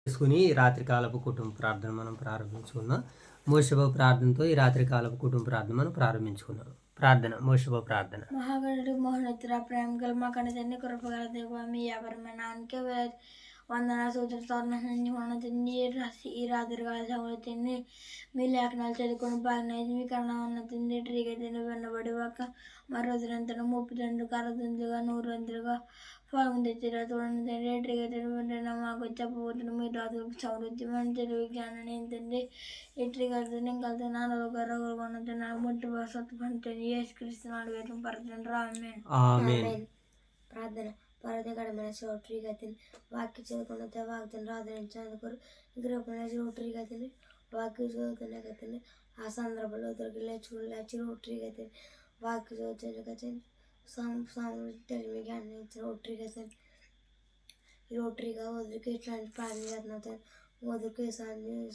చేసుకుని రాత్రికాలపు కుటుంబ ప్రార్థన మనం ప్రారంభించుకున్నాం. మోషబ ప్రార్థనతో ఈ రాత్రికాలపు కుటుంబ ప్రార్థన మనం ప్రారంభించుకున్నాం. ప్రార్థన మోషబ ప్రార్థన. మహాగణుడు మోహనెత్తుర ప్రేమ గల మా కన్నతండ్రి కృపగల దేవ మీ ఎవరమైన నాన్నకే వందన సూత్రని ఈ రాత్రి కాల సమయంలో తిని మీ లేఖనాలు చదువుకొని బాగా మీ కన్నా ఉన్న తిండి ట్రీగా తిని విన్నబడి ఒక మరో రోజులంతా 30 కరదంతులుగా 100 ఫలం తెచ్చిరా చూడండి తండ్రి ట్రీగా తిని వింటున్నా మాకు చెప్పబోతున్న మీ రాత్రులకు సమృద్ధి మన తెలివి జ్ఞానాన్ని ఏంటండి ఎట్రీ కలిసి నేను కలిసి నాన్నలో గర్రగొన్న నాకు ముట్టి స్వత్త పంటని ఏసుక్రీస్తున్నాడు వేదం పరచండి ఆమేన్. ప్రార్థన పరదగడమైన చోట్రీ గతిని వాక్య చదువుకున్న వాక్యం ఆదరించేందుకు గ్రూపుల చోట్రీ గతిని వాక్య చదువుతున్న గతిని ఆ సందర్భంలో లేచి రోటరీ గతిని వాక్య చదువుతున్న గతిని తెలివి జ్ఞానం రోటరీ గతిని రోటరీగా వదిలికి ఇట్లాంటి ప్రార్థన చేస్తున్నాను వదిలికి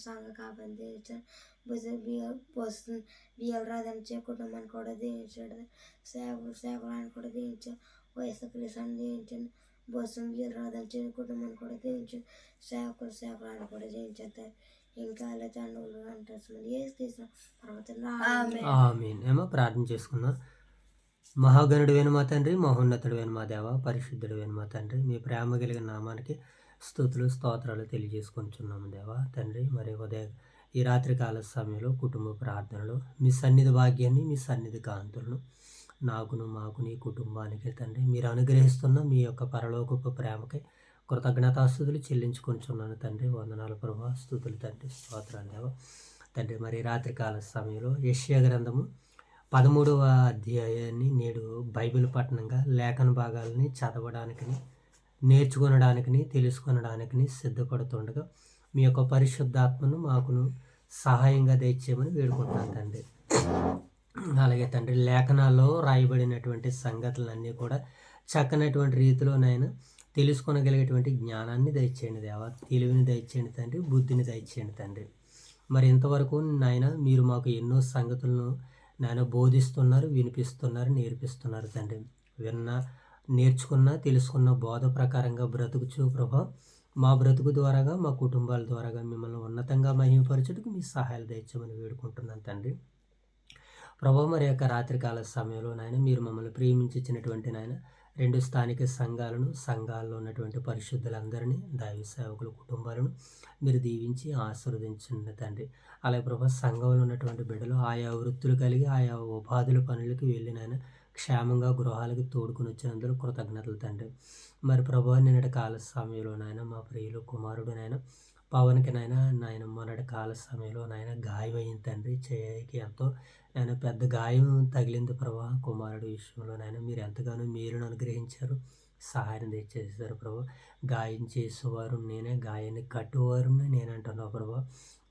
సంఘ కాపని వస్తుంది బియ్యం రాదని కుటుంబాన్ని కూడా దీవించాడు సేవకులను కూడా దీవించాడు వయసు క్రీసాన్ని దీవించండి బస్సు బియ్యం రాదని కుటుంబాన్ని కూడా దీవించండి సేవకులను కూడా జయించేస్తారు ఇంకా అలా చండుగులు అంటారు ఏ తీసిన ఆమేన్. ఏమో ప్రార్థన చేసుకుందాం. మహాగణుడు మా తండ్రి, మహోన్నతుడు మా దేవ, పరిశుద్ధుడు మా తండ్రి, మీ ప్రేమ కలిగిన నామానికి స్తుతులు స్తోత్రాలు తెలియజేసుకుంటున్నాము దేవా తండ్రి. మరి ఉదయం ఈ రాత్రికాల సమయంలో కుటుంబ ప్రార్థనలు మీ సన్నిధి భాగ్యాన్ని మీ సన్నిధి కాంతులను నాకును మాకు నీ కుటుంబానికి తండ్రి మీరు అనుగ్రహిస్తున్న మీ యొక్క పరలోకపు ప్రేమకి కృతజ్ఞతాస్తుతులు చెల్లించుకుంటున్నాను తండ్రి. వందనాలు ప్రభా, స్తుతులు తండ్రి, స్తోత్రాలు దేవా తండ్రి. మరి రాత్రికాల సమయంలో యెషయా గ్రంథము 13వ అధ్యాయాన్ని నేడు బైబిల్ పఠనంగా లేఖన భాగాలని చదవడానికి నేర్చుకొనడానికి తెలుసుకొనడానికి సిద్ధపడుతుండగా మీ యొక్క పరిశుద్ధాత్మను మాకును సహాయంగా దయచేయమని వేడుకుంటున్నాను తండ్రి. అలాగే తండ్రి లేఖనాల్లో రాయబడినటువంటి సంగతులన్నీ కూడా చక్కనటువంటి రీతిలోనైనా తెలుసుకొనగలిగేటువంటి జ్ఞానాన్ని దయచేయండి దేవా, తెలివిని దయచేయండి తండ్రి, బుద్ధిని దయచేయండి తండ్రి. మరి ఇంతవరకు నాయన మీరు మాకు ఎన్నో సంగతులను నాయన బోధిస్తున్నారు, వినిపిస్తున్నారు, నేర్పిస్తున్నారు తండ్రి. నేర్చుకున్న తెలుసుకున్న బోధ ప్రకారంగా బ్రతుకుచు ప్రభా మా బ్రతుకు ద్వారాగా మా కుటుంబాల ద్వారాగా మిమ్మల్ని ఉన్నతంగా మహిమపరచుటకు మీ సహాయాలు దయచేయమని వేడుకుంటున్నాను తండ్రి. ప్రభా మరి యొక్క రాత్రికాల సమయంలో నాయన మీరు మమ్మల్ని ప్రేమించినటువంటి నాయన 2 స్థానిక సంఘాల్లో ఉన్నటువంటి పరిశుద్ధులందరినీ దైవ సేవకుల కుటుంబాలను మీరు దీవించి ఆశీర్వదించండి తండ్రి. అలాగే ప్రభా సంఘంలో ఉన్నటువంటి బిడ్డలు ఆయా వృత్తులు కలిగి ఆయా ఉపాధుల పనులకు వెళ్ళి నాయన క్షేమంగా గృహాలకు తోడుకుని వచ్చినందుకు కృతజ్ఞతలు తండ్రి. మరి ప్రభా నిన్నటి కాల సమయంలో నాయన మా ప్రియులు కుమారుడు నాయన పవన్కి నాయన మొన్నటి కాల సమయంలో నాయన గాయమైంది తండ్రి. చేయికి ఎంతో నాయన పెద్ద గాయం తగిలింది ప్రభా. కుమారుడు విషయంలో నాయన మీరు ఎంతగానో మేలును అనుగ్రహించారు, సహాయం తెచ్చేసారు ప్రభా. గాయం చేసేవారు నేనే, గాయాన్ని కట్టువారు నేనంటున్నావు ప్రభా.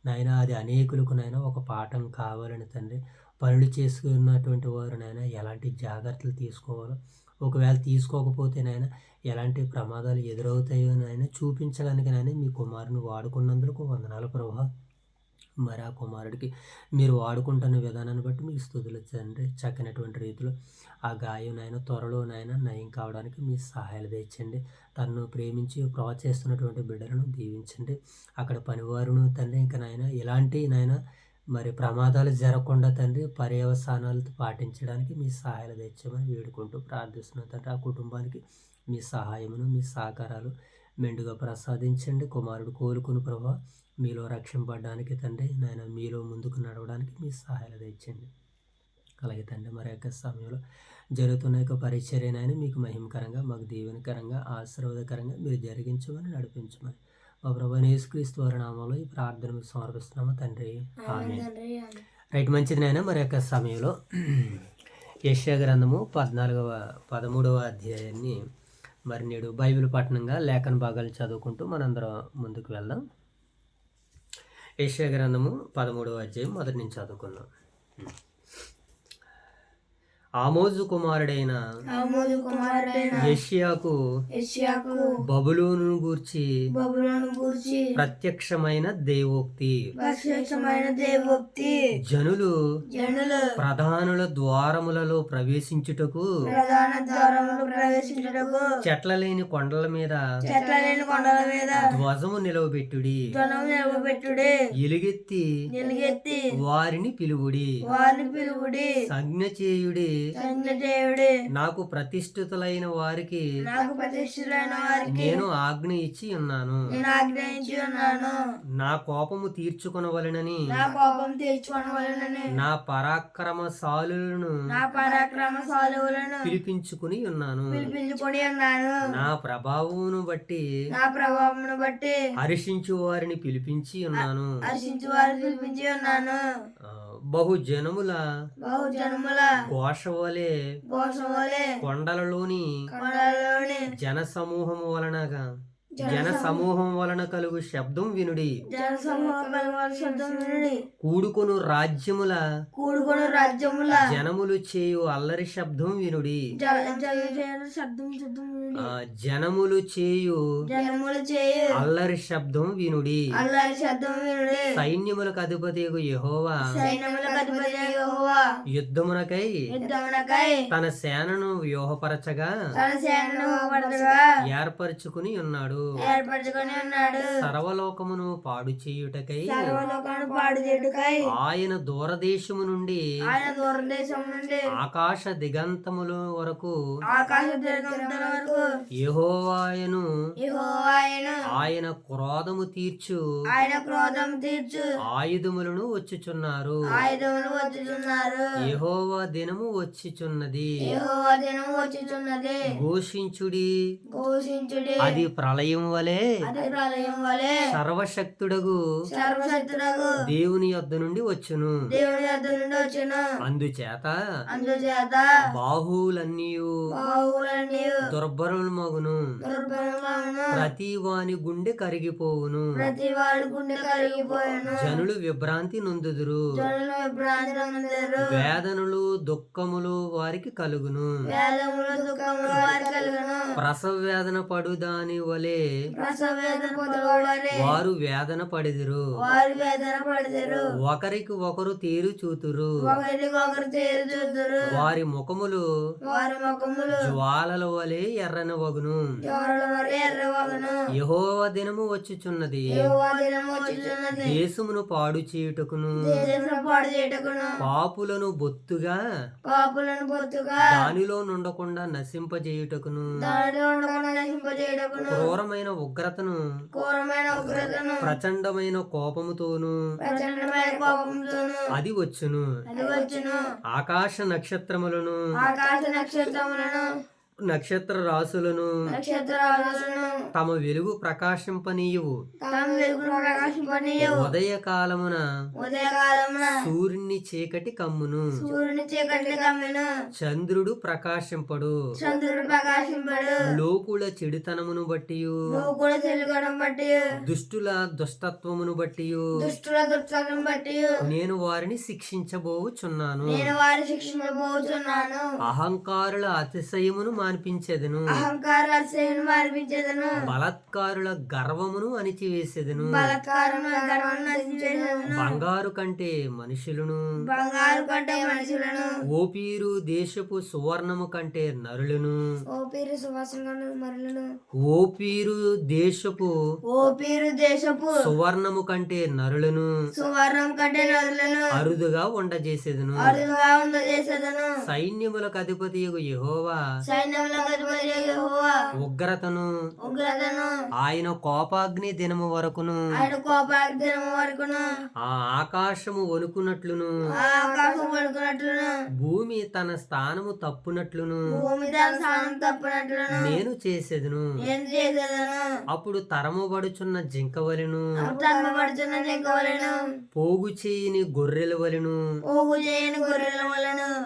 నాయన అది అనేకులకు నాయన ఒక పాఠం కావాలని తండ్రి. పనులు చేసుకున్నటువంటి వారు నాయన ఎలాంటి జాగ్రత్తలు తీసుకోవాలో, ఒకవేళ తీసుకోకపోతే నాయన ఎలాంటి ప్రమాదాలు ఎదురవుతాయో నాయన చూపించడానికి నాయన మీ కుమారుని వాడుకున్నందుకు వందనాలు ప్రభా. మరి ఆ కుమారుడికి మీరు వాడుకుంటున్న విధానాన్ని బట్టి మీకు స్తుతులు తండ్రి. చక్కనటువంటి రీతిలో ఆ గాయం నాయన త్వరలో నాయన నయం కావడానికి మీ సహాయాలు తెచ్చండి. తనను ప్రేమించి ప్రోత్సహిస్తున్నటువంటి బిడ్డలను దీవించండి. అక్కడ పనివారును తండ్రి ఇంకా నాయన ఎలాంటి నాయన మరి ప్రమాదాలు జరగకుండా తండ్రి పర్యవసానాలు పాటించడానికి మీ సహాయాలు తెచ్చామని వేడుకుంటూ ప్రార్థిస్తున్నాను తండ్రి. ఆ కుటుంబానికి మీ సహాయమును మీ సహకారాలు మెండుగా ప్రసాదించండి. కుమారుడు కోలుకుని ప్రభా మీలో రక్షింపడడానికి తండ్రి నాయన మీలో ముందుకు నడవడానికి మీ సహాయాలు తెచ్చండి. అలాగే తండ్రి మరి యొక్క సమయంలో జరుగుతున్న యొక్క పరిచర్యనైనా మీకు మహిమకరంగా మాకు దీవెనకరంగా ఆశీర్వాదకరంగా మీరు జరిగించమని నడిపించమని మా ప్రభువైన యేసుక్రీస్తు వారి నామములో ఈ ప్రార్థన మీకు సమర్పిస్తున్నాము తండ్రి. ఆమేన్. రైట్, మంచిది నాయన. మరి యొక్క సమయంలో యెషయా గ్రంథము 13వ అధ్యాయాన్ని మరి నేడు బైబిల్ పఠనంగా లేఖన భాగాలు చదువుకుంటూ మనందరం ముందుకు వెళ్దాం. యెషయా గ్రంథము 13వ అధ్యాయం మొదటి నుంచి చదువుకుందాం. ఆమోజు కుమారుడైన ఆమోజు కుమారుడైన యెషయాకు యెషయాకు బబులోను గూర్చి బబులోను గూర్చి ప్రత్యక్షమైన దేవోక్తి. ప్రత్యక్షమైన దేవోక్తి. జనులు ప్రధానుల ద్వారములలో ప్రవేశించుటకు ప్రధాన ద్వారములు ప్రవేశించుటకు చెట్ల లేని కొండల మీద చెట్ల లేని కొండల మీద ధ్వజము నిలవబెట్టుడి. ధ్వజము నిలవబెట్టుడి. ఎలుగెత్తి వారిని పిలువుడి. వారిని పిలువుడి. సంజ్ఞ చేయుడి. సంజ్ఞ చేయుడి. నాకు ప్రతిష్ఠితులైన వారికి నాకు ప్రతిష్ఠితులైన వారికి నేను ఆజ్ఞ ఇచ్చి ఉన్నాను. నేను ఆజ్ఞయించి ఉన్నాను. నా కోపము తీర్చుకొనవలెనని నా కోపం తీర్చుకొనవలెనని నా పరాక్రమశాలులను నా పరాక్రమశాలులను పిలిపించుకుని ఉన్నాను. పిలిపించుకొని ఉన్నాను. నా ప్రభావమును బట్టి నా ప్రభావమును బట్టి హర్షించు వారిని పిలిపించి ఉన్నాను. హర్షించు వారిని పిలిపించి ఉన్నాను. బహుజనముల బహుజనముల ఘోష వలె ఘోషవలె కొండలలోని కొండలలోని జన సమూహం వలన కలుగు శబ్దం వినుడి. శబ్దం వినుడి. కూడుకొను రాజ్యముల రాజ్యముల జనములు చేయు అల్లరి శబ్దం వినుడి. శబ్దం వినుడి. జనములు చేయు అల్లరి శబ్దం వినుడి. అల్లరి శబ్దం వినుడి. సైన్యములకు అధిపతియగు యెహోవా సైన్యములకు అధిపతి యెహోవా యుద్ధమునకై తన సేనను వ్యూహపరచగా ఏర్పరచుకుని ఉన్నాడు. సర్వలోకమును పాడు చేయుటకై ఆయన దూరదేశము నుండి ఆకాశ దిగంతముల వరకు యెహోవాయను ఆయన క్రోధము తీర్చు ఆయుధములను వచ్చుచున్నారు. యెహోవా దినము వచ్చుచున్నది. ఘోషించుడి. అది ప్రళయం వలె సర్వశక్తుడగు దేవుని యొద్ద నుండి వచ్చును. అందుచేత బాహువులన్నీయు దుర్బలమగును. ప్రతి వాని గుండె కరిగిపోవును. జనులు విభ్రాంతి నొందుదురు. వేదనలు దుఃఖములు వారికి కలుగును. ప్రసవ వేదన పడు దాని వలె వారు వేదన పడిదురు. ఒకరికి ఒకరు తేరు చూతురు. వారి ముఖములు జ్వాలల వలె ఎర్రనవగును. యెహోవా దినము వచ్చుచున్నది. దేశమును పాడు చేయుటకును పాపులను బొత్తుగా దానిలో నుండకుండా నశింపజేయుటకును క్రూరమైన ఉగ్రతను ప్రచండమైన కోపముతోను అది వచ్చును. ఆకాశ నక్షత్రములను నక్షత్ర రాసులను తమ వెలుగు ప్రకాశింపనీయువు. ఉదయ కాలమున సూర్యుని చీకటి కమ్మును. చంద్రుడు ప్రకాశింపడు. లోకుల చెడుతనమును బట్టి దుష్టుల దుష్టత్వమును బట్టి నేను వారిని శిక్షించబోచున్నాను. అహంకారుల అతిశయమును మాన్పించెదను. బలాత్కారుల గర్వమును అణిచివేసెదను. బంగారు కంటే మనుషులను ఓపీరు దేశపు సువర్ణము కంటే నరులను ఓపీరు దేశపు సువర్ణము కంటే నరులను అరుదుగా ఉండజేసేదను. సైన్యములకు అధిపతి యెహోవా ఉగ్రతను ఆయన కోపాగ్ని దినము వరకును ఆ ఆకాశము వణుకునట్లును భూమి తన స్థానము తప్పునట్లును నేను చేసేదను. అప్పుడు తరమబడుచున్న జింక వలెను పోగు చేయని గొర్రెల వలెను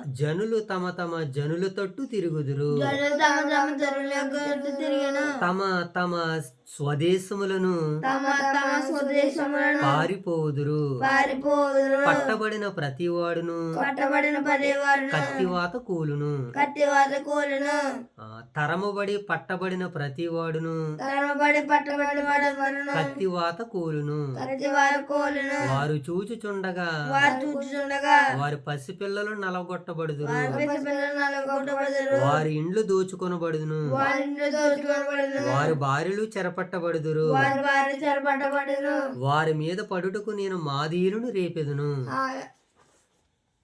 జనులు తమ తమ జనుల తట్టు తిరుగుదురు. తమ తమ స్వదేశములను తమ తమ స్వదేశములను పారిపోదురు. పారిపోదురు. పట్టబడిన ప్రతివాడును పట్టబడిన పదేవారును కత్తివాత కూలును. కత్తివాత కూలును. తరముబడి పట్టబడిన ప్రతివాడును తరమబడి పట్టబడిన వాడును కత్తివాత కూలును. కత్తివాత కూలును. వారు చూచుచుండగా వారు చూచుచుండగా వారి పసిపిల్లలు నలగొట్టబడుదురు. వారి పసిపిల్లలు నలగొట్టబడుదురు. వారి ఇండ్లు దోచుకొనబడుదును. వారి ఇంట్లో దోచుకొనబడుదురు. వారి భార్యలు చెరపట్టబడుదురు. వారి వారి చెరపట్టబడును. వారి మీద పడుటకు నేను మాదీయులను రేపెదను.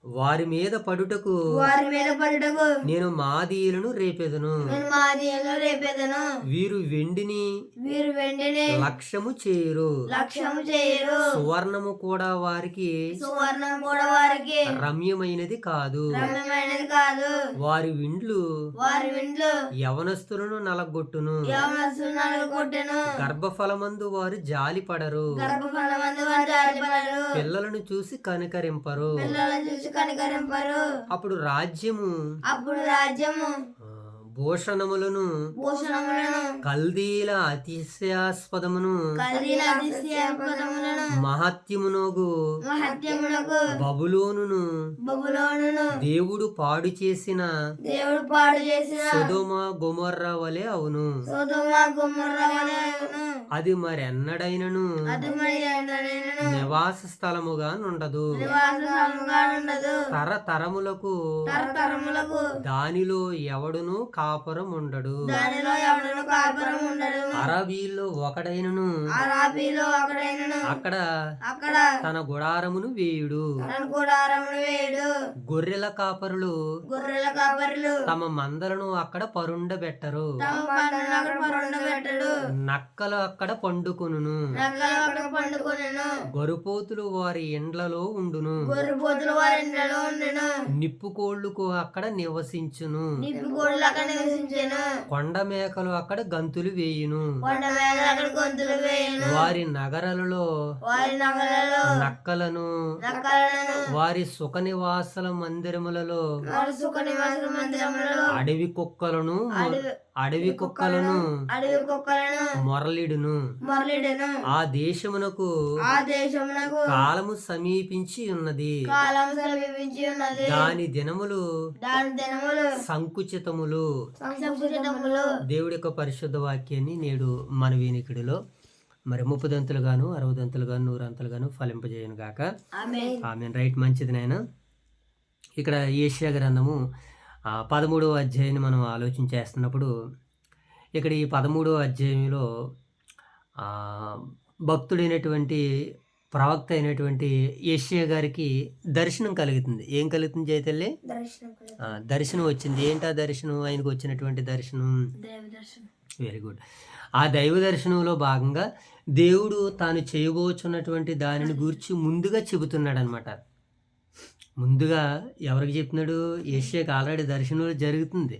వారి మీద పడుటకు వారి మీద పడుటకు నేను మాదీయులను రేపెదను. నేను మాదియలో రేపెదను. వీరు వెండిని వీరు వెండిని లక్ష్యము చేయరు. లక్ష్యము చేయరు. సువర్ణము కూడా వారికి సువర్ణం కూడా వారికి రమ్యమైనది కాదు. రమ్యమైనది కాదు. వారి విండ్లు వారి విండ్లు యవనస్తులను నలగొట్టును. యవనస్తులను కొట్టెను. గర్భఫలమందు వారు జాలిపడరు. గర్భఫలమందు వారు జాలిపడరు. పిల్లలను చూసి కనికరింపరు. పిల్లలను చూసి కనికరింపరు. అప్పుడు రాజ్యము అప్పుడు రాజ్యము భూషణములను భూషణములను కల్దీల అతిశయాస్పదమును కల్దీల అతిశయాస్పదములను మహత్యమునగు మహత్యమునకు బబులోనును బబులోనును దేవుడు పాడు చేసిన దేవుడు పాడు చేసిన సొదొమ గొమొర్రా వలె అవును. సొదొమ గొమొర్రా వలె అవును. అది మరెన్నడైనను అది మరి ఎన్నడైనను నివాస స్థలముగా నుండదు. నివాసముగా ఉండదు. తరతరములకు తరతరములకు దానిలో ఎవడును కాపురం ఉండడు. దానిలో ఎవడను కాపురం ఉండడు. అరబీలో ఒకడైనను అరాబీలో ఒకడైనను అక్కడ అక్కడ తన గుడారమును వేయుడు. తన గుడారమును వేయుడు. గొర్రెల కాపరులు గొర్రెల కాపరులు తమ మందలను అక్కడ పరుండబెట్టరు. తమ పంటను అక్కడ పరుండబెట్టడు. నక్కలు అక్కడ పండుకొనును. నక్కలు అక్కడ పండుకొనెను. గొరుపోతులు వారి ఎండ్లలో ఉండును. గొర్రెపోతులు వారి ఇంట్లో ఉండెను. నిప్పుకోళ్లకు అక్కడ నివసించును. నిప్పుకోళ్ళు అక్కడ నివసించెను. కొండ మేకలు అక్కడ గంతులు వేయును. కొండ మీద అక్కడ గొంతులు వేయను. వారి నగరాలలో వారి నగలలో నక్కలను నక్కలను వారి సుఖ నివాసాల మందిరములలో వారి సుఖ నివాస మందిరములలో అడవి కుక్కలను అడవి కుక్కలను అడవి కుక్కలను మొరలిడును. మొరలిడెను. ఆ దేశమునకు ఆ దేశమునకు కాలము సమీపించి ఉన్నది. కాలం సమీపించి ఉన్నది. దాని దినములు దాని దినములు సంకుచితములు. సంకుచితములు. దేవుడి యొక్క పరిశుద్ధ వాక్యాన్ని నేడు మన వినికిడిలో మరి 30 దంతులుగాను 60 దంతులుగాను 100 అంతలుగాను ఫలింపజేయను గాక. ఆమేన్. ఆమేన్. రైట్, మంచిది నాయన. ఇక్కడ యెషయా గ్రంథము 13వ అధ్యాయాన్ని మనం ఆలోచన చేస్తున్నప్పుడు ఇక్కడ ఈ 13వ అధ్యాయంలో భక్తుడైనటువంటి ప్రవక్త అయినటువంటి యెషయా గారికి దర్శనం కలుగుతుంది. ఏం కలుగుతుంది జయతల్లి? దర్శనం వచ్చింది. ఏంటా దర్శనం? ఆయనకు వచ్చినటువంటి దర్శనం దేవ దర్శనం. Very good. ఆ దైవ దర్శనంలో భాగంగా దేవుడు తాను చేయబోచున్నటువంటి దానిని గురించి ముందుగా చెబుతున్నాడు అనమాట. ముందుగా ఎవరికి చెప్తున్నాడు? యెషయాకి ఆల్రెడీ దర్శనంలో జరుగుతుంది.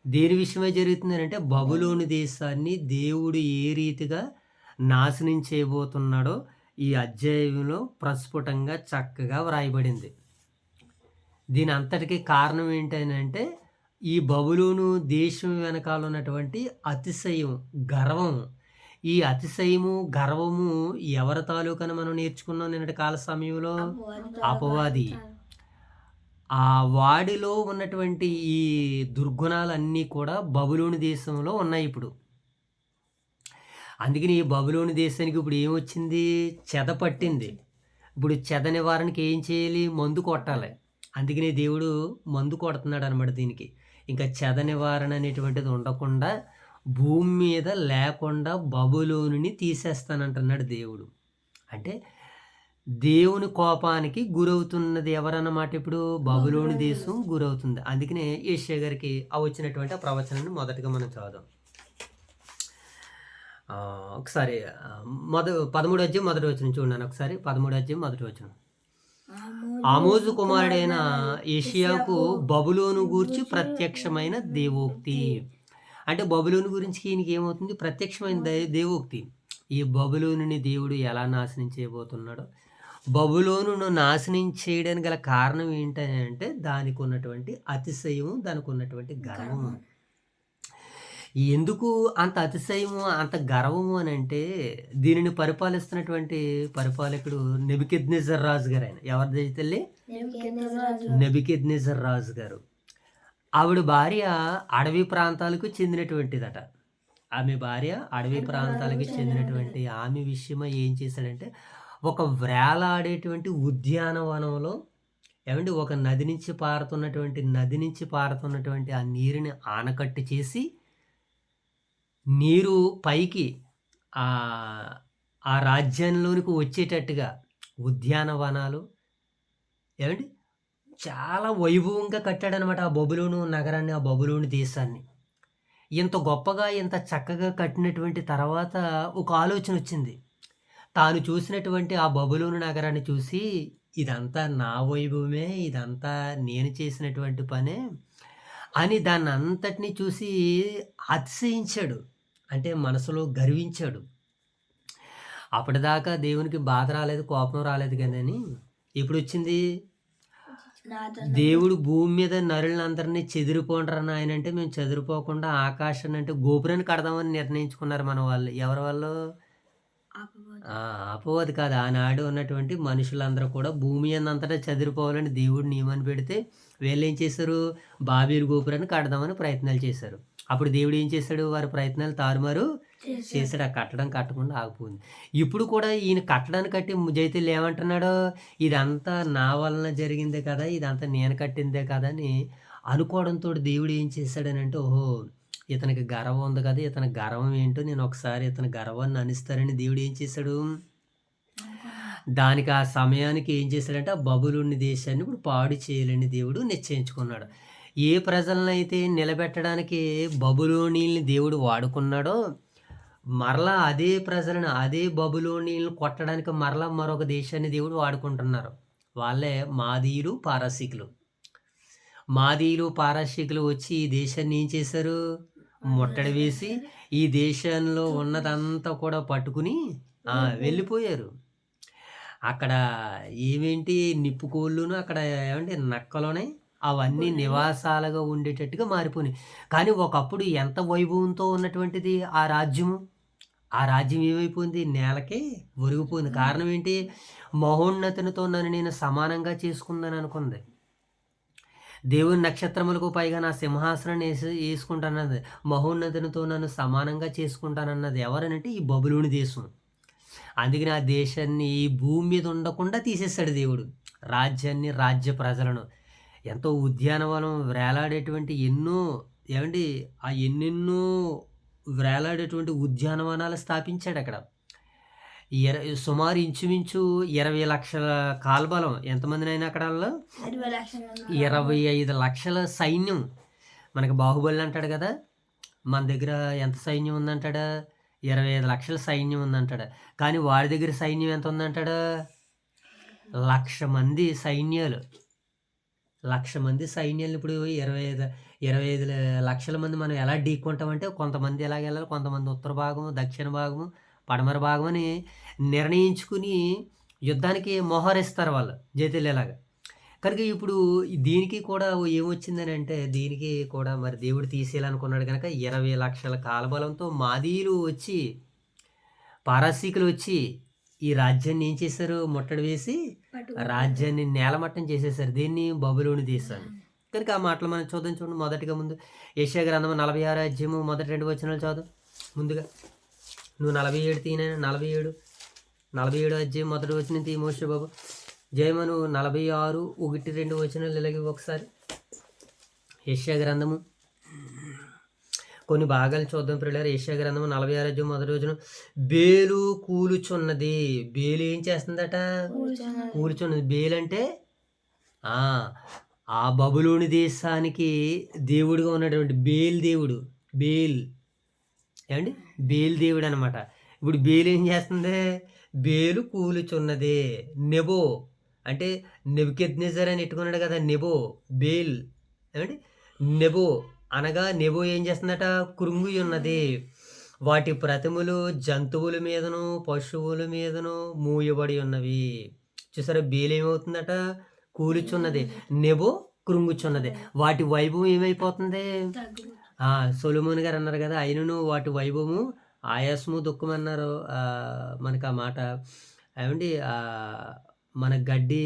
దేని విషయమై జరుగుతుంది అంటే బబులోను దేశాన్ని దేవుడు ఏ రీతిగా నాశనం చేయబోతున్నాడో ఈ అధ్యాయంలో ప్రస్ఫుటంగా చక్కగా వ్రాయబడింది. దీని అంతటికీ కారణం ఏంటంటే ఈ బబులోను దేశం వెనకాల ఉన్నటువంటి అతిశయం, గర్వం. ఈ అతిశయము, గర్వము ఎవరి తాలూకని మనం నేర్చుకున్నాం నిన్నటి కాల సమయంలో? అపవాది. ఆ వాడిలో ఉన్నటువంటి ఈ దుర్గుణాలన్నీ కూడా బబులోను దేశంలో ఉన్నాయి ఇప్పుడు. అందుకని ఈ బబులోను దేశానికి ఇప్పుడు ఏమొచ్చింది? చెద పట్టింది. ఇప్పుడు చెద నివారణకి ఏం చేయాలి? మందు కొట్టాలి. అందుకని దేవుడు మందు కొడుతున్నాడు అనమాట దీనికి. ఇంకా చెద నివారణ అనేటువంటిది ఉండకుండా భూమి మీద లేకుండా బబులోనుని తీసేస్తానంటున్నాడు దేవుడు. అంటే దేవుని కోపానికి గురవుతున్నది ఎవరన్నమాట? ఇప్పుడు బబులోను దేశం గురవుతుంది. అందుకనే యెషయా గారికి వచ్చినటువంటి ఆ ప్రవచనాన్ని మొదటగా మనం చదువుదాం. ఒకసారి 13వ అధ్యాయం మొదటి వచనం చూడండి. ఒకసారి 13వ అధ్యాయం మొదటి వచనం. ఆమోజు కుమారుడైన యెషయాకు బబులోను గూర్చి ప్రత్యక్షమైన దేవోక్తి. అంటే బబులోను గురించి ఈయనకి ఏమవుతుంది? ప్రత్యక్షమైన దేవోక్తి. ఈ బబులోనుని దేవుడు ఎలా నాశనం చేయబోతున్నాడో, బబులోనును నాశనం చేయడానికి గల కారణం ఏంటంటే దానికి ఉన్నటువంటి అతిశయం, దానికి ఉన్నటువంటి గర్వం. ఎందుకు అంత అతిశయము, అంత గర్వము అనంటే, దీనిని పరిపాలిస్తున్నటువంటి పరిపాలకుడు నెబుకద్నెజర్ రాజు గారాయన. ఎవరిది తల్లి? నెబుకద్నెజర్ రాజు గారు. ఆవిడ భార్య అడవి ప్రాంతాలకు చెందినటువంటిదట. ఆమె భార్య అడవి ప్రాంతాలకు చెందినటువంటి ఆమె విషయమై ఏం చేశాడంటే, ఒక వ్రేలాడేటువంటి ఉద్యానవనంలో ఒక నది నుంచి పారుతున్నటువంటి ఆ నీరుని ఆనకట్టు చేసి, నీరు పైకి ఆ రాజ్యంలోనికి వచ్చేటట్టుగా ఉద్యానవనాలు చాలా వైభవంగా కట్టాడనమాట ఆ బబులోను నగరాన్ని, ఆ బబులోను దేశాన్ని. ఇంత గొప్పగా, ఇంత చక్కగా కట్టినటువంటి తర్వాత ఒక ఆలోచన వచ్చింది. తాను చూసినటువంటి ఆ బబులోను నగరాన్ని చూసి, ఇదంతా నా వైభవమే, ఇదంతా నేను చేసినటువంటి పనే అని దాన్ని అంతటిని చూసి అతిశయించాడు. అంటే మనసులో గర్వించాడు. అప్పటిదాకా దేవునికి బాధ రాలేదు, కోపం రాలేదు కానీ ఇప్పుడు వచ్చింది. దేవుడు భూమి మీద నరులందరినీ చెదిరిపోండ్రా నాయన అంటే, మేము చెదిరిపోకుండా ఆకాశాన్ని అంటే గోపురాన్ని కడదామని నిర్ణయించుకున్నారు మన వాళ్ళు. ఎవరి వాళ్ళు? అపవాది కాదు. ఆనాడు ఉన్నటువంటి మనుషులందరూ కూడా భూమి అంతటా చెదిరిపోవాలని దేవుడు నియమాన్ని పెడితే, వీళ్ళు ఏం చేశారు? బాబేలు గోపురాన్ని కడదామని ప్రయత్నాలు చేశారు. అప్పుడు దేవుడు ఏం చేశాడు? వారి ప్రయత్నాలు తారుమారు చేశాడు. ఆ కట్టడం కట్టకుండా ఆగిపోయింది. ఇప్పుడు కూడా ఈయన కట్టడానికి కట్టి జైతులు ఏమంటున్నాడు? ఇదంతా నా వలన జరిగిందే కదా, ఇదంతా నేను కట్టిందే కదా అని అనుకోవడంతో దేవుడు ఏం చేశాడనంటే, ఓహో ఇతనికి గర్వం ఉంది కదా, ఇతని గర్వం ఏంటో నేను ఒకసారి ఇతని గర్వాన్ని అనిస్తారని దేవుడు ఏం చేశాడు? దానికి ఆ సమయానికి ఏం చేశాడంటే, ఆ బబులోని దేశాన్ని ఇప్పుడు పాడు చేయాలని దేవుడు నిశ్చయించుకున్నాడు. ఏ ప్రజలనైతే నిలబెట్టడానికి బబులోనీల్ని దేవుడు వాడుకున్నాడో, మరలా అదే ప్రజలను, అదే బబులోనీలను కొట్టడానికి మరలా మరొక దేశాన్ని దేవుడు వాడుకుంటున్నారు. వాళ్ళే మాదీయులు, పారసీకులు. మాదీయులు, పారసీకులు వచ్చి ఈ దేశాన్ని ఏం చేశారు? ముట్టడి వేసి ఈ దేశంలో ఉన్నదంతా కూడా పట్టుకుని వెళ్ళిపోయారు. అక్కడ నిప్పుకోళ్ళును, అక్కడ నక్కలోనే అవన్నీ నివాసాలుగా ఉండేటట్టుగా మారిపోయినాయి. కానీ ఒకప్పుడు ఎంత వైభవంతో ఉన్నటువంటిది ఆ రాజ్యము, ఆ రాజ్యం ఏమైపోయింది? నేలకే ఒరిగిపోయింది. కారణం ఏంటి? మహోన్నతునితో నన్ను నేను సమానంగా చేసుకుందని అనుకుంది. దేవుని నక్షత్రములకు పైగా నా సింహాసనాన్ని వేసుకుంటానన్నది. మహోన్నతునితో నన్ను సమానంగా చేసుకుంటానన్నది ఎవరనంటే ఈ బబులోని దేశం. అందుకని ఆ దేశాన్ని ఈ భూమి మీద ఉండకుండా తీసేస్తాడు దేవుడు. రాజ్యాన్ని, రాజ్య ప్రజలను. ఎంతో ఉద్యానవనం వేలాడేటువంటి ఎన్నో ఎన్నెన్నో వేలాడేటువంటి ఉద్యానవనాలు స్థాపించాడు అక్కడ. సుమారు ఇంచుమించు 20 లక్షల కాల్బలం. ఎంతమందినైనా అక్కడ 25 లక్షల సైన్యం. మనకి బాహుబలి అంటాడు కదా, మన దగ్గర ఎంత సైన్యం ఉందంటాడా? 25 లక్షల సైన్యం ఉందంటాడు. కానీ వాడి దగ్గర సైన్యం ఎంత ఉందంటాడు? 1,00,000 మంది సైన్యాలు. 1,00,000 మంది సైన్యాలు ఇప్పుడు 25 లక్షల మంది మనం ఎలా ఢీక్కుంటామంటే, కొంతమంది ఎలాగ వెళ్ళాలి, కొంతమంది ఉత్తర భాగము, దక్షిణ భాగము, పడమర భాగం అని నిర్ణయించుకుని యుద్ధానికి మోహరిస్తారు వాళ్ళు జైతులేలాగా. కనుక ఇప్పుడు దీనికి కూడా ఏమొచ్చిందని అంటే, దీనికి కూడా మరి దేవుడు తీసేయాలనుకున్నాడు కనుక 20 లక్షల కాలబలంతో మాదీయులు వచ్చి, పారసీకులు వచ్చి ఈ రాజ్యాన్ని ఏం చేశారు? ముట్టడి వేసి రాజ్యాన్ని నేలమట్టం చేసేసారు. దీన్ని బబులోని దేశాన్ని. కనుక ఆ మాటలు మనం చూడండి. మొదటిగా ముందు యెషయా గ్రంథము 46 అధ్యాయము మొదటి 2 వచనాలు చదువు. ముందుగా నువ్వు 47 తీయనైనా 47 అధ్యాయం మొదటి వచనం తీ మోషే బాబు. జయమను 46 1 2 వచనాలు ఇలాగే ఒకసారి. యెషయా గ్రంథము కొన్ని భాగాలు చూద్దాం పిల్లలు. యెషయా గ్రంథము 46 అధ్యాయం మొదటి వచనం. బేలు కూలుచున్నది. బేలు ఏం చేస్తుందట? కూలుచున్నది. బేలు అంటే ఆ బబులోని దేశానికి దేవుడిగా ఉన్నటువంటి బేల్ దేవుడు. బేల్ దేవుడు అనమాట. ఇప్పుడు బేలు ఏం చేస్తుంది? బేలు కూలుచున్నది. నెబో అంటే నెబుకద్నెజర్ అని ఎట్టుకున్నాడు కదా, నెబో బేల్. నెబో అనగా నెబో ఏం చేస్తుందట? కృంగి ఉన్నది. వాటి ప్రతిమలు జంతువుల మీదను పశువుల మీదను మూయబడి ఉన్నవి. చూసారా? బేలు ఏమవుతుందట? కూలుచున్నది. నెబో కృంగుచున్నది. వాటి వైభవం ఏమైపోతుంది? సొలొమోన్ గారు అన్నారు కదా! అయినను వాటి వైభవము, ఆయాసము, దుఃఖం అన్నారు. మనకు ఆ మాట ఏవండి మన గడ్డి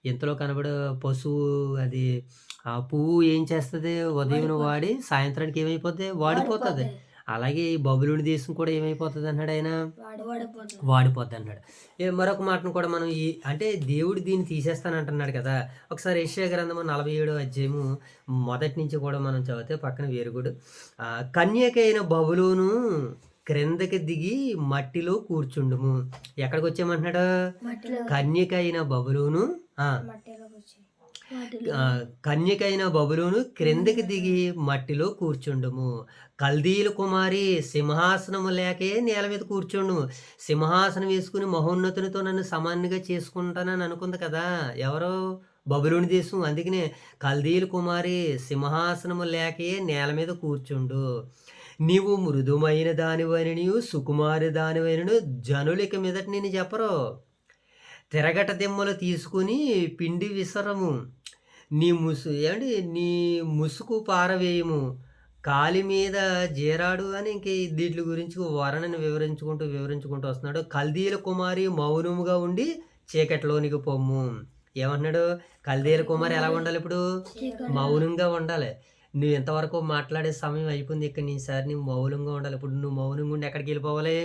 ఇంతలో కనబడే పశువు అది పువ్వు ఏం చేస్తది? ఉదయమున వాడి సాయంత్రానికి ఏమైపోద్ది? వాడిపోతది. అలాగే ఈ బబులోను దేశం కూడా ఏమైపోతదన్నాడు ఆయన? వాడిపోద్దన్నాడు. మరొక మాటను కూడా మనం అంటే దేవుడు దీన్ని తీసేస్తానంటున్నాడు కదా! ఒకసారి యెషయా గ్రంథము 47వ అధ్యాయము మొదటి నుంచి కూడా మనం చదివితే పక్కన వేరుగుడు. కన్యకైన బబులోను క్రిందకి దిగి మట్టిలో కూర్చుండుము. ఎక్కడికొచ్చామంటున్నాడు? కన్యకైన బబులోను కన్యకైన బబులోను క్రిందకి దిగి మట్టిలో కూర్చుండుము. కల్దీల కుమారి సింహాసనము లేకే నేల మీద కూర్చుండు. సింహాసనం వేసుకుని మహోన్నతునితో నన్ను సమానంగా చేసుకుంటానని అనుకుంది కదా! ఎవరు? బబులోను దేశం. అందుకనే కల్దీల కుమారి సింహాసనము లేకే నేల మీద కూర్చుండు. నీవు మృదుమైన దానివైనను సుకుమారి దానివైనను జనులు ఇక మీదట నేను చెప్పరు. తిరగట దిమ్మలు తీసుకుని పిండి విసరము. నీ ముసుకు పారవేయము. కాలి మీద జీరాడు అని ఇంక దీంట్ల గురించి వర్ణన వివరించుకుంటూ వస్తున్నాడు. కల్దీల కుమారి మౌనముగా ఉండి చీకటిలోనికి పొమ్ము. ఏమంటున్నాడు? కల్దీల కుమారి ఎలా ఉండాలి? ఇప్పుడు మౌనంగా ఉండాలి. నువ్వు ఇంతవరకు మాట్లాడే సమయం అయిపోయింది. ఇక్కడ ఈసారి నువ్వు మౌనంగా ఉండాలి. ఇప్పుడు నువ్వు మౌనంగా ఉండి ఎక్కడికి వెళ్ళిపోవాలి?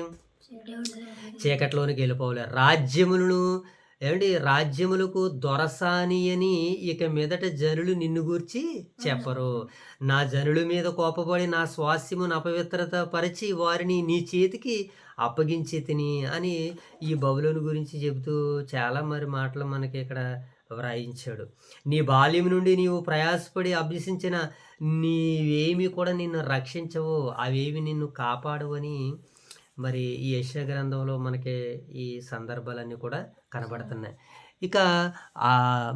చీకటిలోనికి వెళ్ళిపోవాలి. రాజ్యములకు దొరసాని అని ఇక మీదట జనులు నిన్ను గూర్చి చెప్పరు. నా జనుల మీద కోపపడి నా స్వాస్యమును అపవిత్రత పరిచి వారిని నీ చేతికి అప్పగించి తిని అని ఈ బబులోను గురించి చెబుతూ చాలా మాటలు మనకి ఇక్కడ వ్రాయించాడు. నీ బాల్యం నుండి నీవు ప్రయాసపడి అభ్యసించిన నీవేమి కూడా నిన్ను రక్షించవు, అవేవి నిన్ను కాపాడవని మరి ఈ యెషయా గ్రంథంలో మనకి ఈ సందర్భాలన్నీ కూడా కనబడుతున్నాయి. ఇక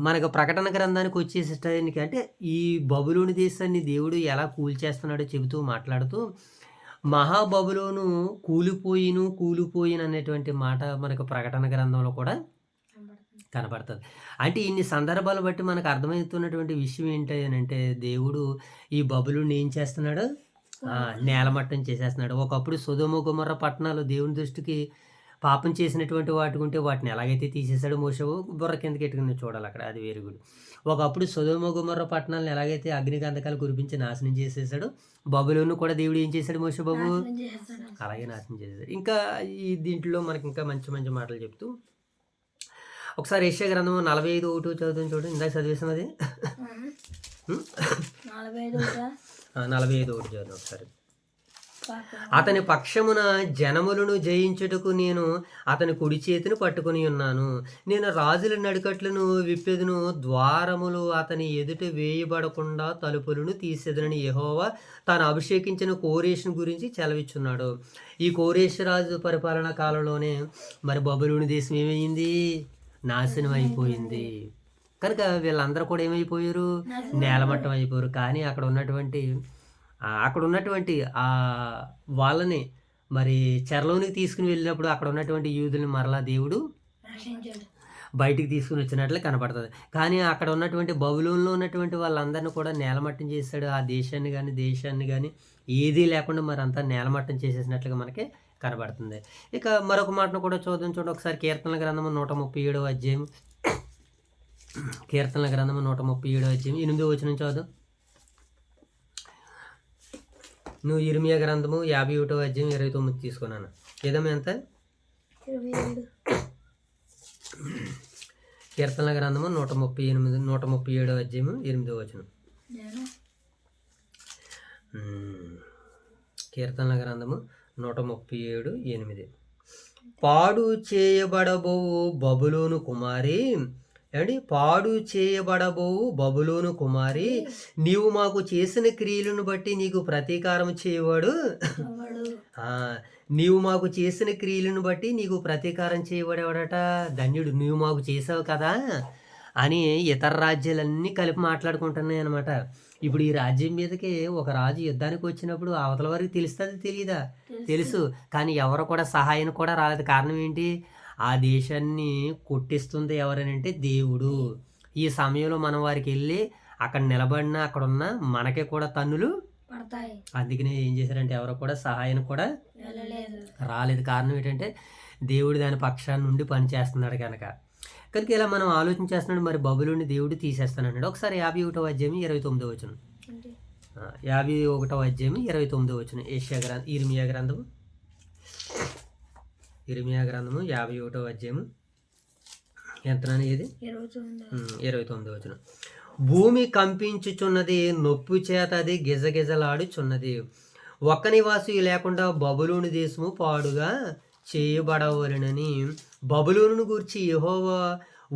మనకు ప్రకటన గ్రంథానికి వచ్చేసేటానికి అంటే ఈ బబులోను దేశాన్ని దేవుడు ఎలా కూల్చేస్తున్నాడో చెబుతూ మాట్లాడుతూ మహాబబులోను కూలిపోయిన అనేటువంటి మాట మనకు ప్రకటన గ్రంథంలో కూడా కనబడుతుంది. అంటే ఇన్ని సందర్భాలు బట్టి మనకు అర్థమవుతున్నటువంటి విషయం ఏంటి అని అంటే దేవుడు ఈ బబులోని ఏం చేస్తున్నాడు? నేలమట్టం చేసేస్తున్నాడు. ఒకప్పుడు సొదొమ గొమొర్రా పట్టణాలు దేవుని దృష్టికి పాపం చేసినటువంటి వాటికుంటే వాటిని ఎలాగైతే తీసేశాడో మోషే బుర్ర కిందకి ఎట్టుకుని చూడాలి అక్కడ. అది వేరుగుడు. ఒకప్పుడు సొదొమ గొమొర్రా పట్టణాలను ఎలాగైతే అగ్నిగంధకాలు కురిపించి నాశనం చేసేసాడు, బబులోను కూడా దేవుడు ఏం చేశాడు? మోషే బాబు అలాగే నాశనం చేసేసాడు. ఇంకా ఈ దీంట్లో మనకి ఇంకా మంచి మంచి మాటలు చెప్తూ ఒకసారి యెషయా గ్రంథము 45:1 చదువుతుంది చూడండి. ఇందాక చదివేసాం అది. 45:1 చదువు ఒకసారి. అతని పక్షమున జనములను జయించుటకు నేను అతని కుడి చేతిని పట్టుకుని ఉన్నాను. నేను రాజుల నడికట్లను విప్పెదను, ద్వారములు అతని ఎదుట వేయబడకుండా తలుపులను తీసేదనని యెహోవా తాను అభిషేకించిన కోరేషును గురించి సెలవిచ్చున్నాడు. ఈ కోరేషు రాజు పరిపాలనా కాలంలోనే మరి బబులోను దేశం ఏమైంది? నాశనం అయిపోయింది. కనుక వీళ్ళందరూ కూడా ఏమైపోయారు? నేలమట్టం అయిపోయారు. కానీ అక్కడ ఉన్నటువంటి వాళ్ళని మరి చెరలోనికి తీసుకుని వెళ్ళినప్పుడు అక్కడ ఉన్నటువంటి యూదుల్ని మరలా దేవుడు బయటికి తీసుకుని వచ్చినట్లు కనపడుతుంది. కానీ అక్కడ ఉన్నటువంటి బబులోనులో ఉన్నటువంటి వాళ్ళందరినీ కూడా నేలమట్టం చేశాడు. ఆ దేశాన్ని కానీ ఏదీ లేకుండా మరి అంతా నేలమట్టం చేసేసినట్లుగా మనకి కనబడుతుంది. ఇక మరొక మాటను కూడా చూడండి ఒకసారి. కీర్తనల గ్రంథము 137వ అధ్యాయం. కీర్తనల గ్రంథము 137వ అధ్యాయం 8వ వచనం చదువు. నువ్వు ఇర్మియా గ్రంథము 51వ అధ్యాయం 29 తీసుకున్నాను. ఏదమ్మా ఎంత? కీర్తనల గ్రంథము 137వ అధ్యాయము 8వ వచనం. కీర్తనల గ్రంథము 137:8. పాడు చేయబడబోవు బబులోను కుమారి, నీవు మాకు చేసిన క్రియలను బట్టి నీకు ప్రతీకారం చేయవాడు. నీవు మాకు చేసిన క్రియలను బట్టి నీకు ప్రతీకారం చేయబడేవాడట. ధన్యుడు, నువ్వు మాకు చేసావు కదా అని ఇతర రాజ్యాలన్నీ కలిపి మాట్లాడుకుంటున్నాయి అన్నమాట. ఇప్పుడు ఈ రాజ్యం మీదకి ఒక రాజు యుద్ధానికి వచ్చినప్పుడు అవతల వారికి తెలుస్తుంది తెలియదా? తెలుసు. కానీ ఎవరు కూడా సహాయం కూడా రాలేదు. కారణం ఏంటి? ఆ దేశాన్ని కొట్టిస్తుంది ఎవరనంటే దేవుడు. ఈ సమయంలో మనం వారికి వెళ్ళి అక్కడ నిలబడినా అక్కడ ఉన్న మనకే కూడా తన్నులు పడతాయి. అందుకనే ఏం చేశారంటే ఎవరు కూడా సహాయం కూడా వెళ్ళలేదు. రాలేదు. కారణం ఏంటంటే దేవుడు దాని పక్షాన్ని నుండి పని చేస్తున్నాడు కనుక. కనుక ఇలా మనం ఆలోచన చేస్తున్నాడు, మరి బబులోని దేవుడు తీసేస్తానన్నాడు. ఒకసారి 51వ అధ్యాయం 29వ వచనం. 51వ అధ్యాయం 29వ వచనం. ఇర్మియా గ్రంథము 51వ అధ్యాయం ఎంతనని ఇది 29వ వచనం. భూమి కంపించుచున్నది, నొప్పి చేత అది గిజగిజలాడుచున్నది. ఒక్క నివాసి లేకుండా బబులోను దేశము పాడుగా చేయబడవలెనని బబులోనును గూర్చి యెహోవా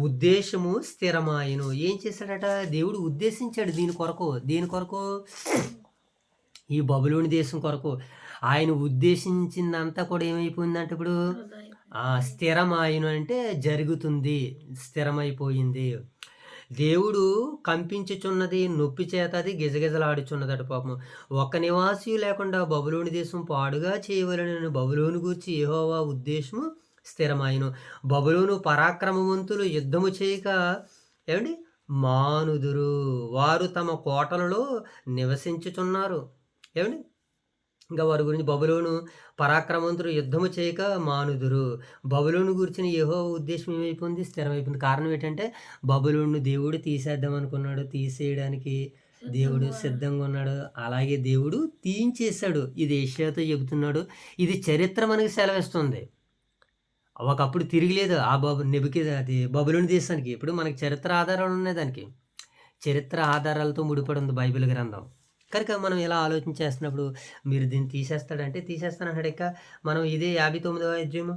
ఉద్దేశము స్థిరమాయను. ఏం చేశాడట? దేవుడు ఉద్దేశించాడు దేని కొరకు? ఈ బబులోని దేశం కొరకు. ఆయన ఉద్దేశించిందంతా కూడా ఏమైపోయిందంటే ఇప్పుడు స్థిరమాయను అంటే జరుగుతుంది, స్థిరమైపోయింది. దేవుడు కంపించుచున్నది, నొప్పి చేత అది గిజగిజలాడుచున్నదట. పాపం ఒక్క నివాసి లేకుండా బబులోని దేశం పాడుగా చేయవలెనని బబులోను గూర్చి యెహోవా ఉద్దేశము స్థిరమాయను. బబులోను పరాక్రమవంతులు యుద్ధము చేయక ఏమండి మానుదురు. వారు తమ కోటలలో నివసించుచున్నారు. ఏమండి ఇంకా వారి గురించి బబులోను పరాక్రమవంతులు యుద్ధము చేయక మానుదురు. బబులోను గురించిన యెహోవా ఉద్దేశం ఏమైపోయింది? స్థిరమైపోయింది. కారణం ఏంటంటే బబులోను దేవుడు తీసేద్దాం అనుకున్నాడు, తీసేయడానికి దేవుడు సిద్ధంగా ఉన్నాడు. అలాగే దేవుడు తీయించేశాడు. ఇది యెషయాతో చెబుతున్నాడు. ఇది చరిత్ర మనకి సెలవిస్తుంది. ఒకప్పుడు తిరిగిలేదు ఆ అది బబులోని దేశానికి. ఇప్పుడు మనకి చరిత్ర ఆధారాలు ఉన్నాయి. దానికి చరిత్ర ఆధారాలతో ముడిపడి ఉంది బైబిల్ గ్రంథం. కనుక మనం ఇలా ఆలోచన చేస్తున్నప్పుడు మీరు దీన్ని తీసేస్తాడంటే తీసేస్తానంటాడు. ఇక మనం ఇదే 59వ అధ్యాయం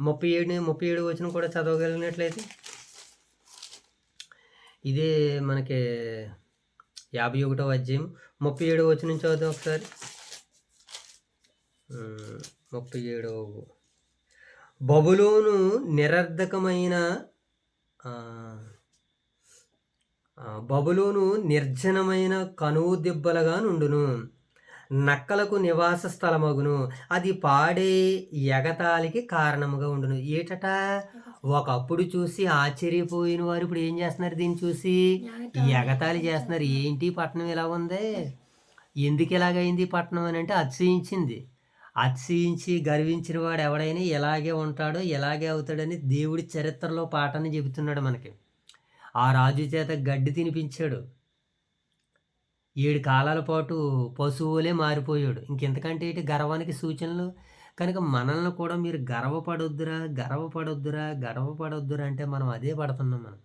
37 వచనం కూడా చదవగలిగినట్లయితే, ఇదే మనకి 51వ అధ్యాయం 37వ వచనం చదువుతాం ఒకసారి. 37వ. బబులోను నిరర్ధకమైన బబులోను నిర్జనమైన కనువు దిబ్బలుగా నుండును, నక్కలకు నివాస స్థలమగును, అది పాడే ఎగతాళికి కారణముగా ఉండును. ఏటట? ఒకప్పుడు చూసి ఆశ్చర్యపోయిన వారు ఇప్పుడు ఏం చేస్తున్నారు? దీన్ని చూసి ఎగతాళి చేస్తున్నారు. ఏంటి పట్టణం ఇలా ఉంది, ఎందుకు ఇలాగైంది పట్టణం అని అంటే అతిశయించి గర్వించిన వాడు ఎవడైనా ఎలాగే ఉంటాడో ఎలాగే అవుతాడని దేవుడి చరిత్రలో పాఠాన్ని చెబుతున్నాడు మనకి. ఆ రాజు చేత గడ్డి తినిపించాడు. 7 కాలాల పాటు పశువులే మారిపోయాడు. ఇంకెంతకంటే ఏంటి గర్వానికి సూచనలు. కనుక మనల్ని కూడా మీరు గర్వపడొద్దురా అంటే మనం అదే పడుతున్నాం.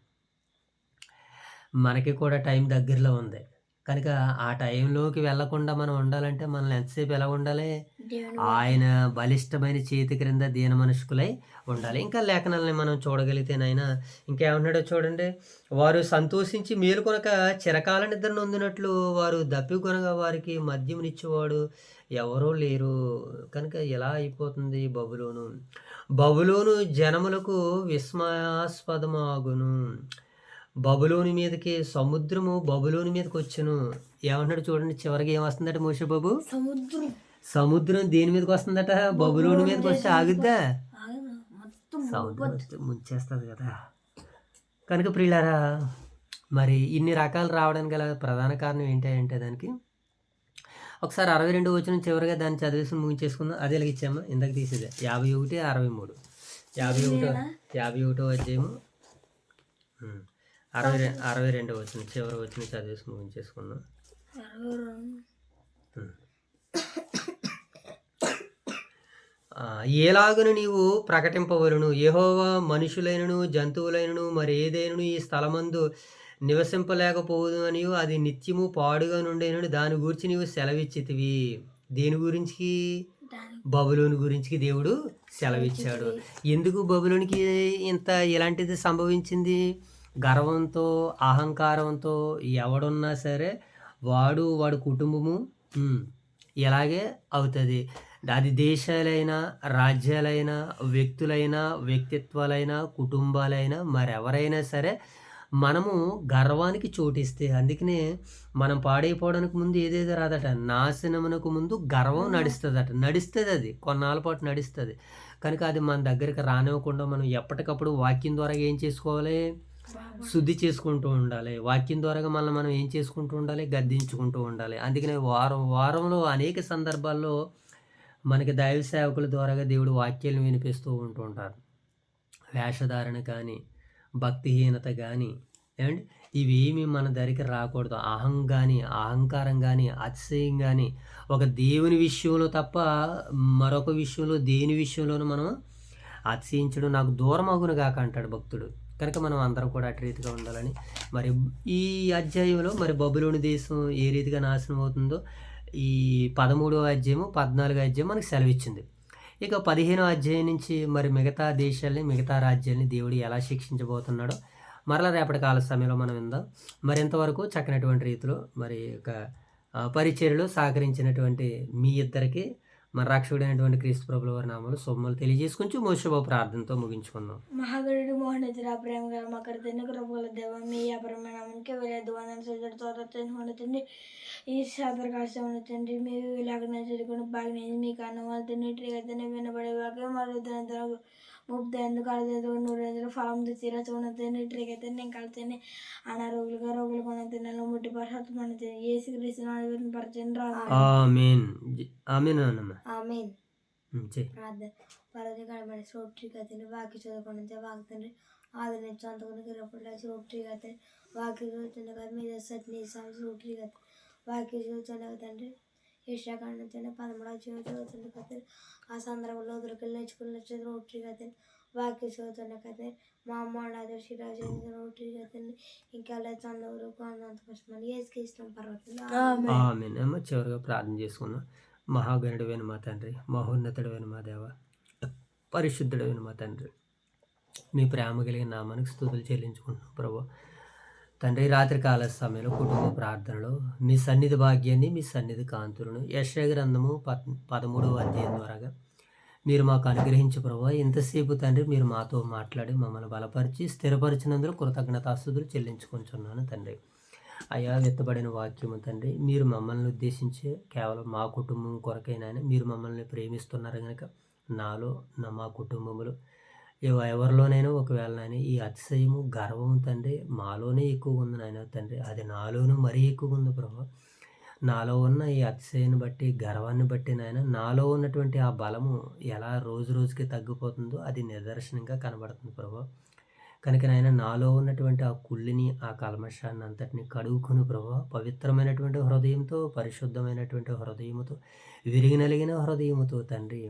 మనకి కూడా టైం దగ్గరలో ఉంది. కనుక ఆ టైంలోకి వెళ్లకుండా మనం ఉండాలంటే మనల్ని ఎంతసేపు ఎలా ఉండాలి? ఆయన బలిష్టమైన చేతి క్రింద దీన మనుష్కులై ఉండాలి. ఇంకా లేఖనాలని మనం చూడగలిగితేనైనా ఇంకేమన్నాడో చూడండి. వారు సంతోషించి మేలుకొనక చిరకాల నిద్ర నొందినట్లు వారు దప్పికొనగా వారికి మద్యమునిచ్చేవాడు ఎవరూ లేరు. కనుక ఎలా అయిపోతుంది బబులోను జనములకు విస్మయాస్పదమాగును. బబులోని మీదకి సముద్రము బబులోని మీదకి వచ్చును. ఏమంటున్నాడు చూడండి, చివరికి ఏమొస్తుందట మోషే బాబు? సముద్రం దేని మీదకి వస్తుందట? బబులోని మీదకి వచ్చి ఆగుద్దా? సముద్రం ముంచేస్తుంది కదా. కనుక ప్రియులారా, మరి ఇన్ని రకాలు రావడానికి గల ప్రధాన కారణం ఏంటంటే దానికి ఒకసారి 62 వచనం చివరిగా దాన్ని చదివేసి ముగించేసుకుందాం. అదే ఇచ్చామా ఇందాక తీసేదే 51, 63. 51వ అధ్యాయము 62 వచ్చిన చివరి వచ్చిన చదివేసి ముగించేసుకున్నాం. ఏలాగును నీవు ప్రకటింపవలను, యెహోవా మనుషులైనను జంతువులైనను మరి ఏదైనను ఈ స్థలమందు నివసింపలేకపోదు అని అది నిత్యము పాడుగా నుండేనని దాని గురించి నీవు సెలవిచ్చితివి. దేని గురించి? బబులోను గురించి దేవుడు సెలవిచ్చాడు. ఎందుకు బబులోనికి ఇలాంటిది సంభవించింది? గర్వంతో అహంకారంతో ఎవడున్నా సరే వాడి కుటుంబము ఇలాగే అవుతుంది. అది దేశాలైనా రాజ్యాలైనా వ్యక్తులైనా వ్యక్తిత్వాలైనా కుటుంబాలైనా మరెవరైనా సరే మనము గర్వానికి చోటిస్తే, అందుకనే మనం పాడైపోవడానికి ముందు ఏదేదో రాదట, నాశనమునకు ముందు గర్వం నడుస్తుంది. అది కొన్నాళ్ళ పాటు నడుస్తుంది. కనుక అది మన దగ్గరికి రానివ్వకుండా మనం ఎప్పటికప్పుడు వాక్యం ద్వారా ఏం చేసుకోవాలి? శుద్ధి చేసుకుంటూ ఉండాలి. వాక్యం ద్వారాగా మనల్ని మనం ఏం చేసుకుంటూ ఉండాలి? గద్దించుకుంటూ ఉండాలి. అందుకనే వారంలో అనేక సందర్భాల్లో మనకి దైవ సేవకుల ద్వారాగా దేవుడు వాక్యాలను వినిపిస్తూ ఉంటూ ఉంటారు. వేషధారణ కానీ, భక్తిహీనత కానీ, ఏమండి ఇవేమి మన దరికి రాకూడదు. అహంకారం కానీ, అతిశయం కానీ, ఒక దేవుని విషయంలో తప్ప మరొక విషయంలో దేని విషయంలోనూ మనం అతిశయించడం నాకు దూరం అగును గాక అంటాడు భక్తుడు. కనుక మనం అందరం కూడా అటు రీతిగా ఉండాలని మరి ఈ అధ్యాయంలో మరి బబులోను దేశం ఏ రీతిగా నాశనం అవుతుందో ఈ 13వ అధ్యాయము 14వ అధ్యాయం మనకు సెలవిచ్చింది. ఇక 15వ అధ్యాయం నుంచి మరి మిగతా దేశాలని మిగతా రాజ్యాలని దేవుడు ఎలా శిక్షించబోతున్నాడో మరలా రేపటి కాల సమయంలో మనం విందాం. మరి ఇంతవరకు చక్కనటువంటి రీతిలో మరి ఒక పరిచర్యలో సహకరించినటువంటి మీ ఇద్దరికి మన రక్షకుడైనటువంటి క్రీస్తు ప్రభుల వారి నామాలు శుభములు తెలియజేసుకుంటూ మోషభ ప్రార్థనతో ముగించుకుందాం. మహాగణుడు మోహనెతర ప్రేమ గల మకర తండ్రి కృపగల దేవ మీ అపరమైన నామానికి వేలేదు వందన సోదరు తోట తండ్రి ఈ సాదర కాశం తండ్రి మీరు ఇలాగనే చదువుకుని బాగా మీకు అన్న వాళ్ళు తండ్రి వినబడే వాక్యం మరో ముప్పై కలదు నూరు ఫలం తీరచు తండ్రి ట్రీకైతే నేను కలితేనే అనారోగ్యులుగా రోగులు కొన తిన్నాను ముట్టి పరిశుద్ధ మన ఏసు క్రీస్తు పరిచయం ఆమేన్. ఆమేన్ అన్నమ్మ. ఆమేన్. ప్రార్థన పరది కడబడి సోట్రీ కథని వాకి చదువుకుని వాకుతండ్రి ఆదరణ చందుకుని గిరపట్ల సోట్రీ కథ వాకి చూస్తున్న కదా మీద సత్ని సోట్రీ కథ వాకి చూస్తున్న తండ్రి యశాకాండ 13వ చదువుతుంది కదా ఆ సందర్భంలో వదులుకెళ్ళి నేర్చుకుని రోటరీ కథని వాకి చదువుతున్న కదా మా అమ్మ ఆదర్శి రాజు రోటరీ కథని ఇంకా చందవులు కొంత కష్టమని ఏసుకి ఇష్టం పర్వతం. చివరిగా ప్రార్థన చేసుకున్నాం. మహాగణుడైన మా తండ్రి, మహోన్నతుడైన మా దేవ, పరిశుద్ధుడైన మా తండ్రి, మీ ప్రేమ కలిగిన నామానికి స్తుతులు చెల్లించుకుంటున్నాం ప్రభు. తండ్రి రాత్రి కాల సమయంలో కుటుంబ ప్రార్థనలో మీ సన్నిధి భాగ్యాన్ని మీ సన్నిధి కాంతులను యెషయా గ్రంథము 13వ అధ్యాయం ద్వారాగా మీరు మాకు అనుగ్రహించు ప్రభు. ఇంతసేపు తండ్రి మీరు మాతో మాట్లాడి మమ్మల్ని బలపరిచి స్థిరపరిచినందుకు కృతజ్ఞతాస్తుతులు చెల్లించుకుంటున్నాను తండ్రి. అయ్యా ఎత్తబడిన వాక్యము తండ్రి మీరు మమ్మల్ని ఉద్దేశించే కేవలం మా కుటుంబం కొరకైనా మీరు మమ్మల్ని ప్రేమిస్తున్నారు కనుక నాలో మా కుటుంబములు ఎవరిలోనైనా ఒకవేళ నాయన ఈ అతిశయము గర్వము తండ్రి మాలోనే ఎక్కువ ఉంది నాయన తండ్రి, అది నాలోనూ మరీ ఎక్కువ ఉంది ప్రభు. నాలో ఉన్న ఈ అతిశయాన్ని బట్టి గర్వాన్ని బట్టి నాయన నాలో ఉన్నటువంటి ఆ బలము ఎలా రోజు రోజుకి తగ్గిపోతుందో అది నిదర్శనంగా కనబడుతుంది ప్రభు. కనుక నాయన నాలో ఉన్నటువంటి ఆ కుళ్ళిని ఆ కల్మషాన్ని అంతటిని కడుగుకుని ప్రభు పవిత్రమైనటువంటి హృదయంతో పరిశుద్ధమైనటువంటి హృదయముతో విరిగి నలిగిన హృదయముతో తండ్రి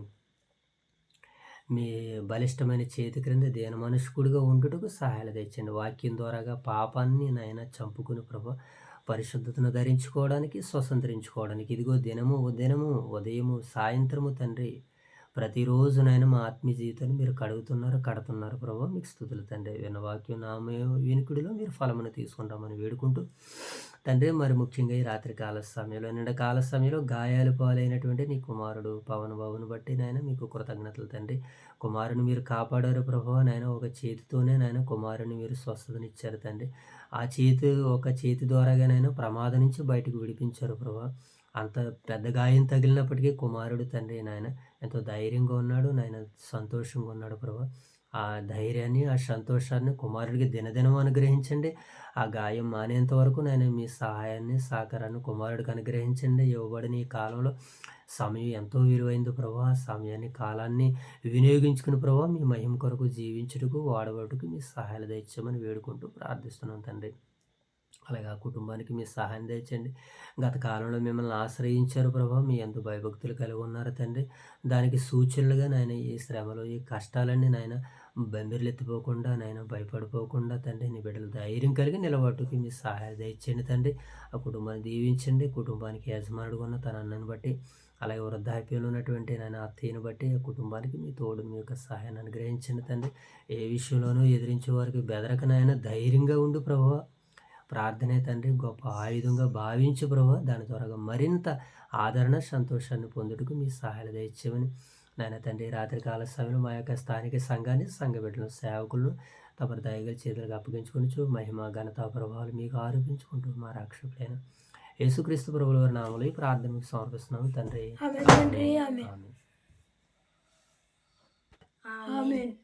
మీ బలిష్టమైన చేతి క్రింద దేన మనుష్కుడిగా ఉండుటకు సహాయాలు తెచ్చండి. వాక్యం ద్వారాగా పాపాన్ని నాయన చంపుకుని ప్రభు పరిశుద్ధతను ధరించుకోవడానికి స్వతంత్రించుకోవడానికి ఇదిగో దినము ఉదయము సాయంత్రము తండ్రి ప్రతిరోజు నాయన మా ఆత్మీయ జీవితాన్ని మీరు కడుతున్నారు ప్రభు. మీకు స్తుతులు తండ్రి. విన్న వాక్యం నా వినికుడిలో మీరు ఫలమును తీసుకుంటామని వేడుకుంటూ తండ్రి మరి ముఖ్యంగా ఈ రాత్రి కాల సమయంలో నిండకాల సమయంలో గాయాలు పాలైనటువంటి నీ కుమారుడు పవన్ బాబును బట్టి నాయన మీకు కృతజ్ఞతలు తండ్రి. కుమారుని మీరు కాపాడారు ప్రభు. నాయన ఒక చేతితోనే నాయన కుమారుని మీరు స్వస్థతనిచ్చారు తండ్రి. ఆ ఒక చేతి ద్వారాగానైనా ప్రమాదం నుంచి బయటకు విడిపించారు ప్రభు. అంత పెద్ద గాయం తగిలినప్పటికీ కుమారుడు తండ్రి నాయన ఎంతో ధైర్యంగా ఉన్నాడు నాయన, సంతోషంగా ఉన్నాడు ప్రభు. ఆ ధైర్యాన్ని ఆ సంతోషాన్ని కుమారుడికి దినదినం అనుగ్రహించండి. ఆ గాయం మానేంత వరకు నాయన మీ సహాయాన్ని సహకారాన్ని కుమారుడికి అనుగ్రహించండి. ఇవ్వబడిన ఈ కాలంలో సమయం ఎంతో విలువైంది ప్రభు. ఆ సమయాన్ని కాలాన్ని వినియోగించుకుని ప్రభు మీ మహిమ కొరకు జీవించుటకు వాడబడుటకు మీ సహాయాలు దయచేయమని వేడుకుంటూ ప్రార్థిస్తున్నాం తండ్రి. అలాగే ఆ కుటుంబానికి మీ సహాయం తెచ్చండి. గత కాలంలో మిమ్మల్ని ఆశ్రయించారు ప్రభా, మీ యందు భయభక్తులు కలిగి ఉన్నారు తండ్రి. దానికి సూచనలుగా నాయన ఈ శ్రమలు ఈ కష్టాలన్నీ నాయన బెంబిర్లెత్తిపోకుండా నాయన భయపడిపోకుండా తండ్రి నీ బిడ్డలు ధైర్యం కలిగి నిలబట్టుకు మీ సహాయం తెచ్చండి తండ్రి. ఆ కుటుంబాన్ని దీవించండి. కుటుంబానికి యజమానుడు ఉన్న తన అన్నను బట్టి అలాగే వృద్ధాప్యంలో ఉన్నటువంటి నాయన అత్తయ్యను బట్టి ఆ కుటుంబానికి మీ తోడు మీ యొక్క సహాయాన్ని అనుగ్రహించండి తండ్రి. ఏ విషయంలోనూ ఎదిరించే వారికి బెదరక నాయన ధైర్యంగా ఉండు ప్రభువా. ప్రార్థనే తండ్రి గొప్ప ఆయుధంగా భావించు ప్రభు. దాని ద్వారా మరింత ఆదరణ సంతోషాన్ని పొందుటకు మీ సహాయాలు దయచేయమని నాయన తండ్రి రాత్రి కాల సమయంలో మా యొక్క స్థానిక సంఘాన్ని సంఘ బిడ్డలను సేవకులను తమ దయగల చేతులకు అప్పగించుకొనిచు మహిమ ఘనత ప్రభావాలు మీకు ఆరోపించుకుంటూ మా రక్షకుడైన యేసుక్రీస్తు ప్రభుల వారి నామములో ఈ ప్రార్థన మీకు సమర్పిస్తున్నాము తండ్రి. ఆమేన్.